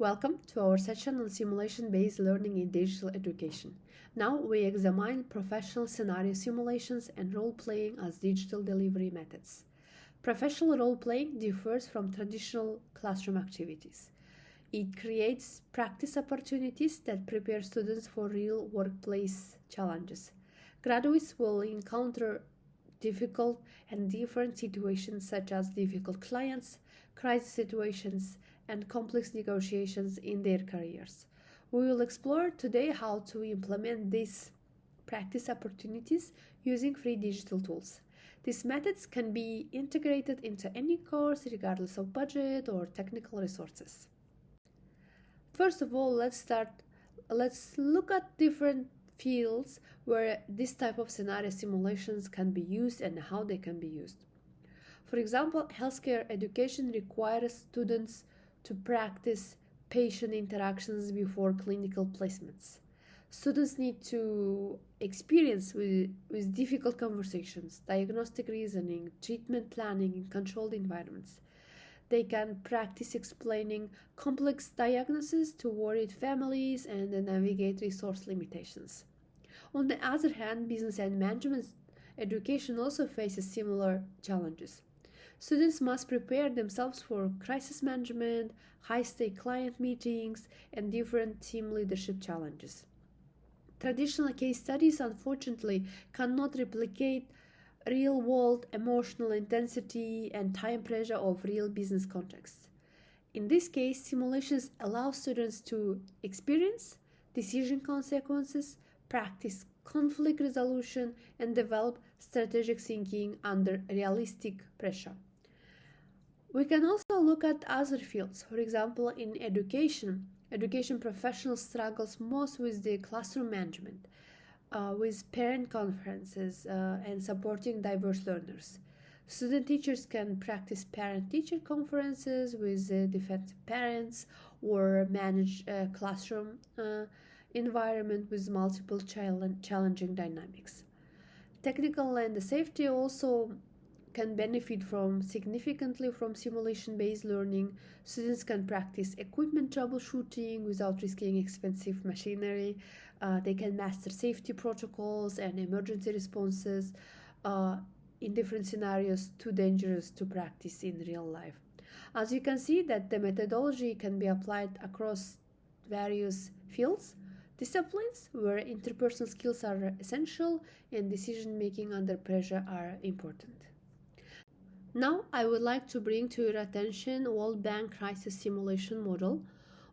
Welcome to our session on simulation-based learning in digital education. Now we examine professional scenario simulations and role-playing as digital delivery methods. Professional role-playing differs from traditional classroom activities. It creates practice opportunities that prepare students for real workplace challenges. Graduates will encounter difficult and different situations such as difficult clients, crisis situations, and complex negotiations in their careers. We will explore today how to implement these practice opportunities using free digital tools. These methods can be integrated into any course regardless of budget or technical resources. First of all, let's look at different fields where this type of scenario simulations can be used and how they can be used. For example, healthcare education requires students to practice patient interactions before clinical placements. Students need to experience with difficult conversations, diagnostic reasoning, treatment planning in controlled environments. They can practice explaining complex diagnoses to worried families and navigate resource limitations. On the other hand, business and management education also faces similar challenges. Students must prepare themselves for crisis management, high-stake client meetings, and different team leadership challenges. Traditional case studies, unfortunately, cannot replicate real-world emotional intensity and time pressure of real business contexts. In this case, simulations allow students to experience decision consequences, practice conflict resolution, and develop strategic thinking under realistic pressure. We can also look at other fields. For example, in education professionals struggles most with the classroom management, with parent conferences and supporting diverse learners. Student teachers can practice parent-teacher conferences with defensive parents or manage a classroom environment with multiple challenging dynamics. Technical and safety also can benefit significantly from simulation-based learning. Students can practice equipment troubleshooting without risking expensive machinery. They can master safety protocols and emergency responses in different scenarios too dangerous to practice in real life. As you can see that the methodology can be applied across various fields, disciplines where interpersonal skills are essential and decision-making under pressure are important. Now, I would like to bring to your attention World Bank Crisis Simulation Model.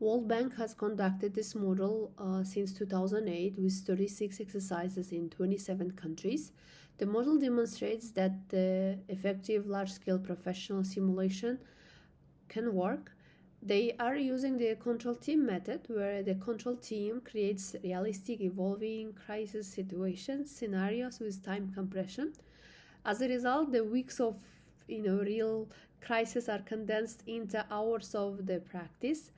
World Bank has conducted this model since 2008 with 36 exercises in 27 countries. The model demonstrates that the effective large-scale professional simulation can work. They are using the control team method, where the control team creates realistic evolving crisis situations, scenarios with time compression. As a result, the weeks of real crisis are condensed into hours of the practice.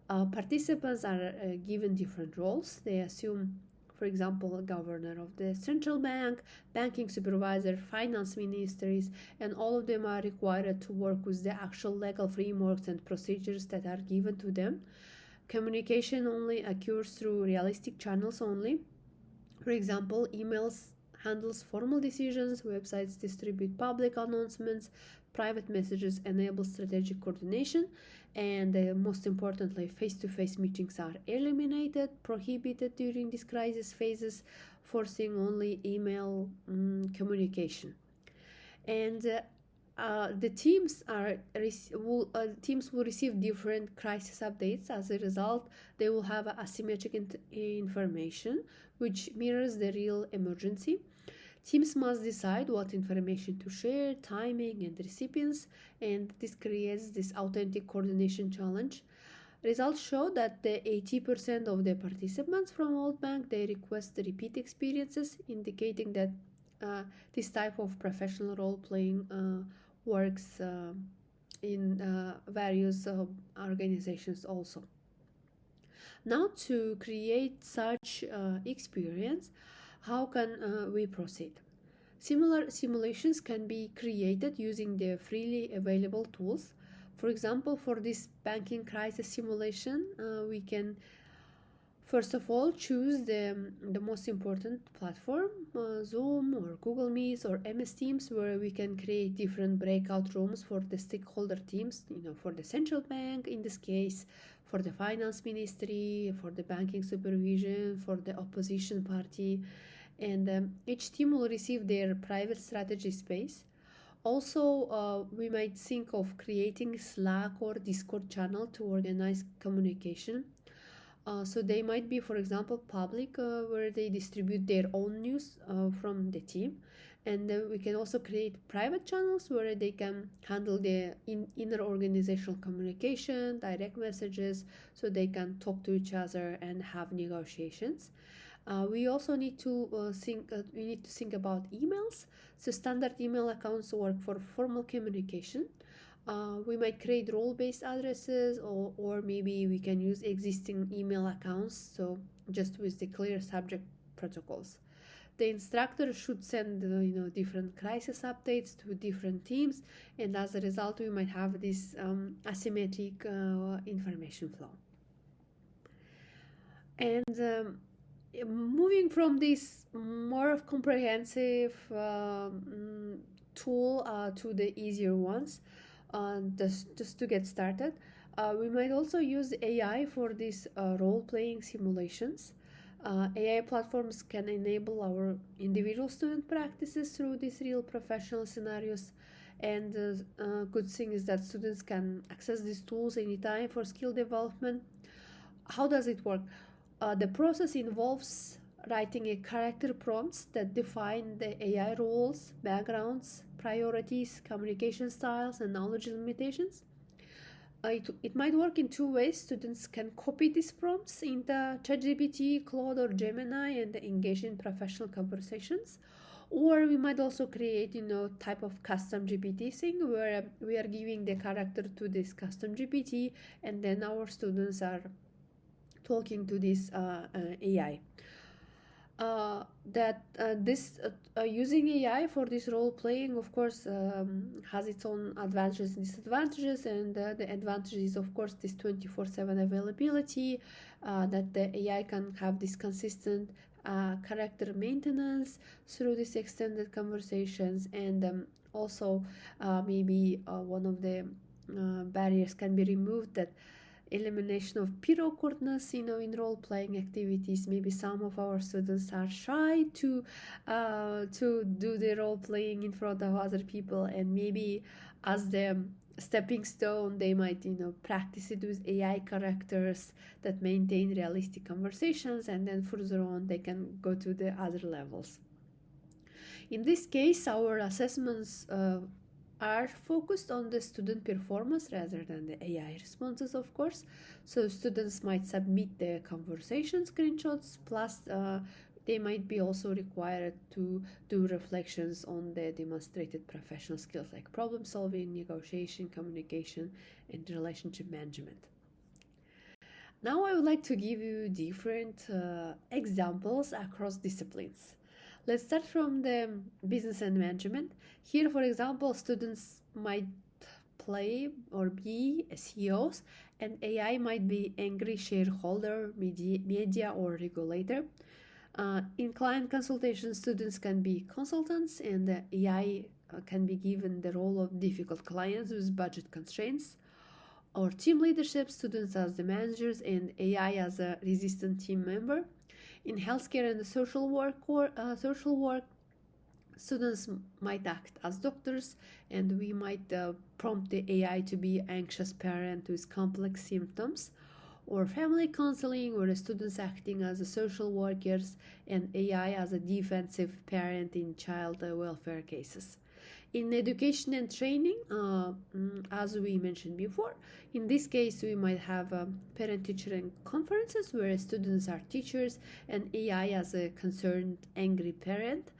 Participants are given different roles. They assume, for example, governor of the central bank, banking supervisor, finance ministries, and all of them are required to work with the actual legal frameworks and procedures that are given to them. Communication only occurs through realistic channels only. For example, emails handles formal decisions, websites distribute public announcements, private messages enable strategic coordination, and most importantly, face-to-face meetings are eliminated, prohibited during these crisis phases, forcing only email communication. And the teams will receive different crisis updates. As a result, they will have asymmetric information which mirrors the real emergency. Teams must decide what information to share, timing, and recipients, and this creates this authentic coordination challenge. Results show that the 80% of the participants from World Bank, they request repeat experiences, indicating that this type of professional role-playing works in various organizations also. Now, to create such experience, how can we proceed? Similar simulations can be created using the freely available tools. For example, for this banking crisis simulation, we can first of all choose the most important platform, Zoom or Google Meets or MS Teams, where we can create different breakout rooms for the stakeholder teams, for the central bank in this case, for the finance ministry, for the banking supervision, for the opposition party, and each team will receive their private strategy space. Also, we might think of creating Slack or Discord channel to organize communication. So they might be, for example, public, where they distribute their own news from the team. And then we can also create private channels where they can handle the inner organizational communication, direct messages, so they can talk to each other and have negotiations. We also need to think about emails. So standard email accounts work for formal communication. We might create role-based addresses, or maybe we can use existing email accounts, so just with the clear subject protocols. The instructor should send different crisis updates to different teams, and as a result we might have this asymmetric information flow. And moving from this more comprehensive tool to the easier ones, just to get started, we might also use AI for these role-playing simulations. AI platforms can enable our individual student practices through these real professional scenarios, and the good thing is that students can access these tools anytime for skill development. How does it work? The process involves writing a character prompts that define the AI roles, backgrounds, priorities, communication styles, and knowledge limitations. It might work in two ways. Students can copy these prompts into ChatGPT, Claude, or Gemini and engage in professional conversations. Or we might also create, type of custom GPT thing where we are giving the character to this custom GPT, and then our students are talking to this AI. Using AI for this role playing, of course, has its own advantages and disadvantages, and the advantage is, of course, this 24/7 availability, that the AI can have this consistent character maintenance through these extended conversations, and also maybe one of the barriers can be removed, that elimination of peer awkwardness, in role-playing activities. Maybe some of our students are shy to do the role-playing in front of other people, and maybe as the stepping stone they might practice it with AI characters that maintain realistic conversations, and then further on they can go to the other levels. In this case, our assessments are focused on the student performance rather than the AI responses, of course. So students might submit their conversation screenshots, plus they might be also required to do reflections on the demonstrated professional skills like problem solving, negotiation, communication, and relationship management. Now I would like to give you different examples across disciplines. Let's start from the business and management. Here, for example, students might play or be CEOs, and AI might be angry shareholder, media or regulator. In client consultation, students can be consultants, and the AI can be given the role of difficult clients with budget constraints. Or team leadership, students as the managers and AI as a resistant team member. In healthcare and social work, students might act as doctors, and we might prompt the AI to be anxious parent with complex symptoms. Or family counseling, where the students acting as a social workers and AI as a defensive parent in child welfare cases. In education and training, as we mentioned before, in this case we might have parent-teacher conferences where students are teachers and AI as a concerned angry parent.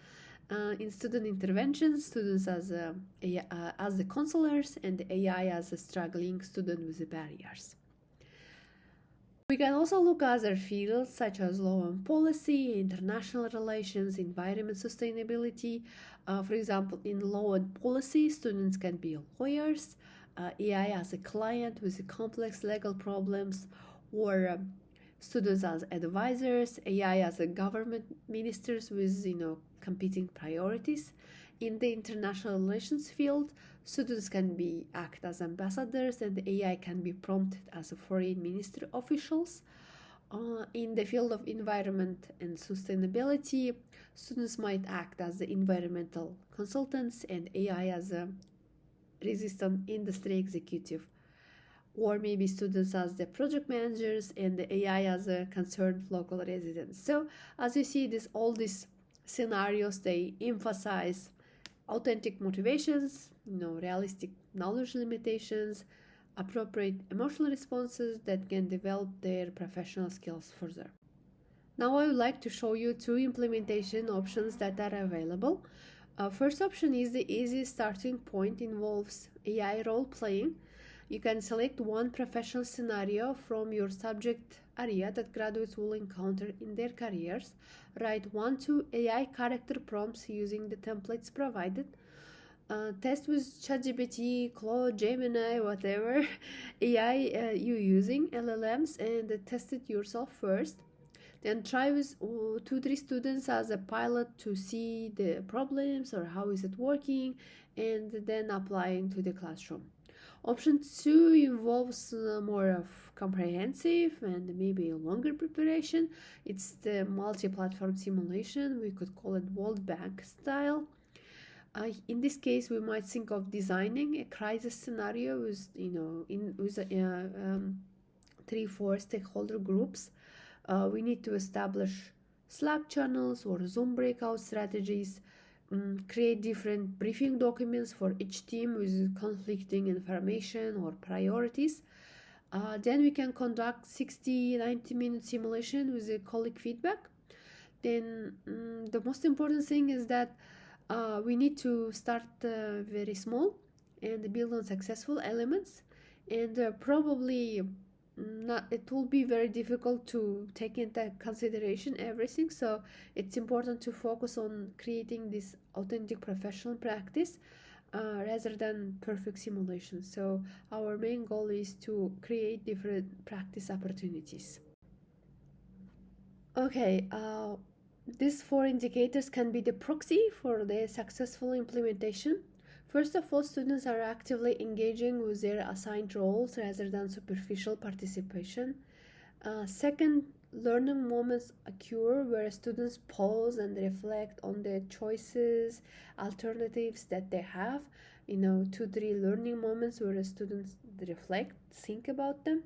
In student interventions, students as the counselors, and AI as a struggling student with the barriers. We can also look at other fields such as law and policy, international relations, environment sustainability. For example, in law and policy, students can be lawyers, AI as a client with complex legal problems, or students as advisors, AI as a government ministers with competing priorities. In the international relations field, students can act as ambassadors, and AI can be prompted as a foreign ministry officials. In the field of environment and sustainability, students might act as the environmental consultants and AI as a resistant industry executive, or maybe students as the project managers and the AI as a concerned local residents. So as you see, all these scenarios, they emphasize authentic motivations, realistic knowledge limitations, appropriate emotional responses that can develop their professional skills further. Now I would like to show you 2 implementation options that are available. First option is the easy starting point, involves AI role playing. You can select one professional scenario from your subject area that graduates will encounter in their careers. Write 1-2 AI character prompts using the templates provided. Test with ChatGPT, Claude, Gemini, whatever AI you're using, LLMs, and test it yourself first. Then try with 2-3 students as a pilot to see the problems or how is it working, and then applying to the classroom. Option 2 involves more of comprehensive and maybe a longer preparation. It's the multi-platform simulation. We could call it World Bank style. In this case, we might think of designing a crisis scenario with 3-4 stakeholder groups. We need to establish Slack channels or Zoom breakout strategies, create different briefing documents for each team with conflicting information or priorities. Then we can conduct 60-90 minute simulation with a colleague feedback. Then the most important thing is that we need to start very small and build on successful elements, and probably it will be very difficult to take into consideration everything. So it's important to focus on creating this authentic professional practice rather than perfect simulation. So our main goal is to create different practice opportunities. Okay, these 4 indicators can be the proxy for the successful implementation. First of all, students are actively engaging with their assigned roles rather than superficial participation. Second, learning moments occur where students pause and reflect on the choices, alternatives that they have. 2-3 learning moments where students reflect, think about them.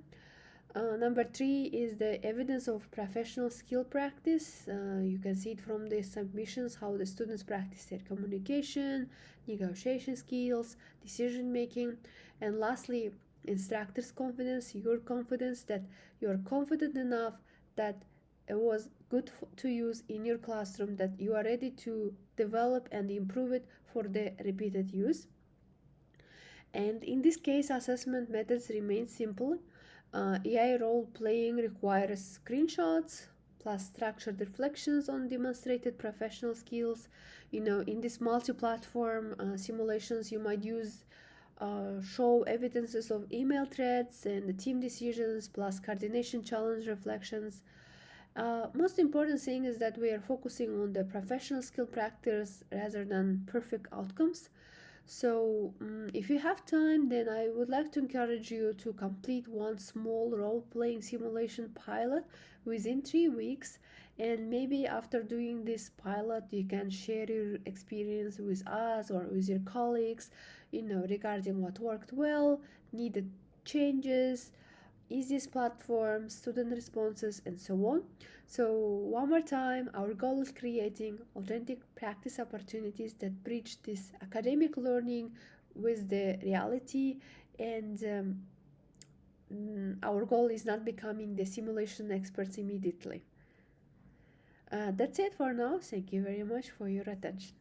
Number 3 is the evidence of professional skill practice. You can see it from the submissions how the students practice their communication, negotiation skills, decision making. And lastly, instructor's confidence, your confidence that you're confident enough that it was good to use in your classroom, that you are ready to develop and improve it for the repeated use. And in this case, assessment methods remain simple. AI role playing requires screenshots plus structured reflections on demonstrated professional skills. In this multi-platform simulations, you might use show evidences of email threads and team decisions plus coordination challenge reflections. Most important thing is that we are focusing on the professional skill practice rather than perfect outcomes. So if you have time, then I would like to encourage you to complete one small role-playing simulation pilot within 3 weeks, and maybe after doing this pilot you can share your experience with us or with your colleagues, regarding what worked well, needed changes, easiest platform, student responses, and so on. So one more time, our goal is creating authentic practice opportunities that bridge this academic learning with the reality, and our goal is not becoming the simulation experts immediately. That's it for now. Thank you very much for your attention.